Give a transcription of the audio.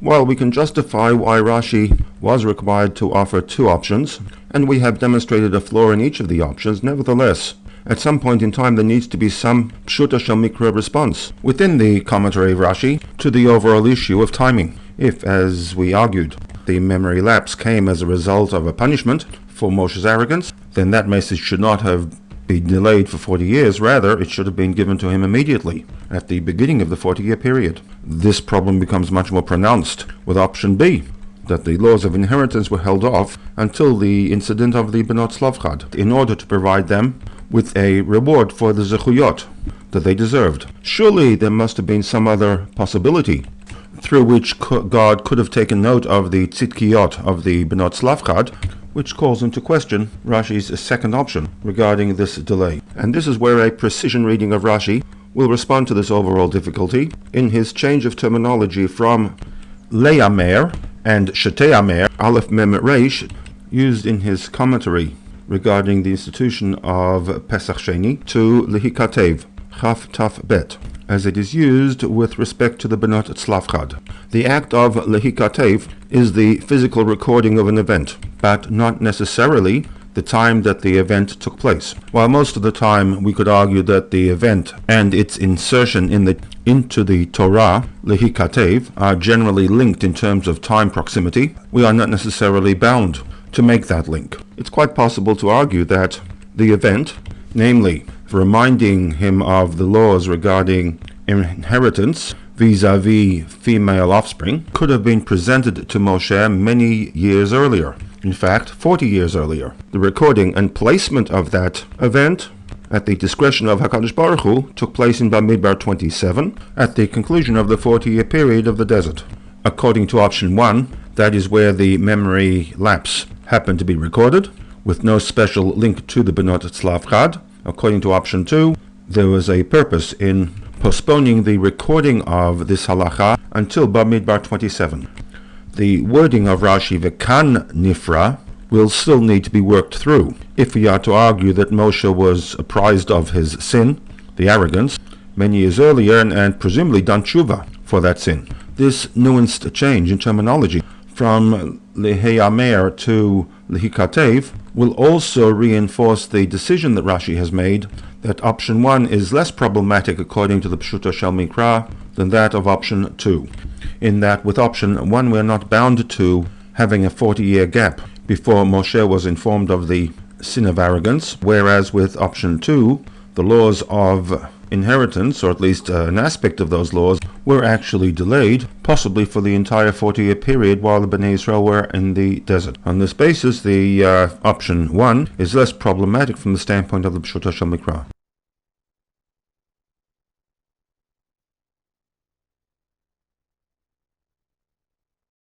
While we can justify why Rashi was required to offer two options, and we have demonstrated a flaw in each of the options, nevertheless, at some point in time there needs to be some Pshuta Shel Mikra response within the commentary of Rashi to the overall issue of timing. If, as we argued, the memory lapse came as a result of a punishment for Moshe's arrogance, then that message should not have been delayed for 40 years. Rather, it should have been given to him immediately, at the beginning of the 40-year period. This problem becomes much more pronounced with option B, that the laws of inheritance were held off until the incident of the Benot Slavchad, in order to provide them with a reward for the zechuyot that they deserved. Surely there must have been some other possibility through which God could have taken note of the tzidkiyot of the Benot Slavchad, which calls into question Rashi's second option regarding this delay. And this is where a precision reading of Rashi will respond to this overall difficulty in his change of terminology from leyamer and sheteyamer, aleph mem reish, used in his commentary regarding the institution of Pesach Sheni, to Lehikatev, chaf taf bet, as it is used with respect to the Benot Slavchad. The act of Lehikatev is the physical recording of an event, but not necessarily the time that the event took place. While most of the time we could argue that the event and its insertion into the Torah, Lehikatev, are generally linked in terms of time proximity, we are not necessarily bound to make that link. It's quite possible to argue that the event, namely reminding him of the laws regarding inheritance vis-a-vis female offspring, could have been presented to Moshe many years earlier. In fact, 40 years earlier. The recording and placement of that event at the discretion of HaKadosh Baruch Hu took place in Bamidbar 27 at the conclusion of the 40-year period of the desert. According to option 1, that is where the memory lapse happened to be recorded, with no special link to the Benot Slavchad. According to option 2, there was a purpose in postponing the recording of this halacha until Bamidbar 27. The wording of Rashi V'kan Nifra will still need to be worked through if we are to argue that Moshe was apprised of his sin, the arrogance, many years earlier and presumably done tshuva for that sin. This nuanced change in terminology from leheyamer to lehikatev will also reinforce the decision that Rashi has made that option 1 is less problematic according to the Pshuta Shel Mikra than that of option 2, in that with option 1 we are not bound to having a 40-year gap before Moshe was informed of the sin of arrogance, whereas with option 2 the laws of inheritance, or at least an aspect of those laws, were actually delayed, possibly for the entire 40-year period while the Bnei Israel were in the desert. On this basis, the option 1 is less problematic from the standpoint of the Pshuta Shel Mikra.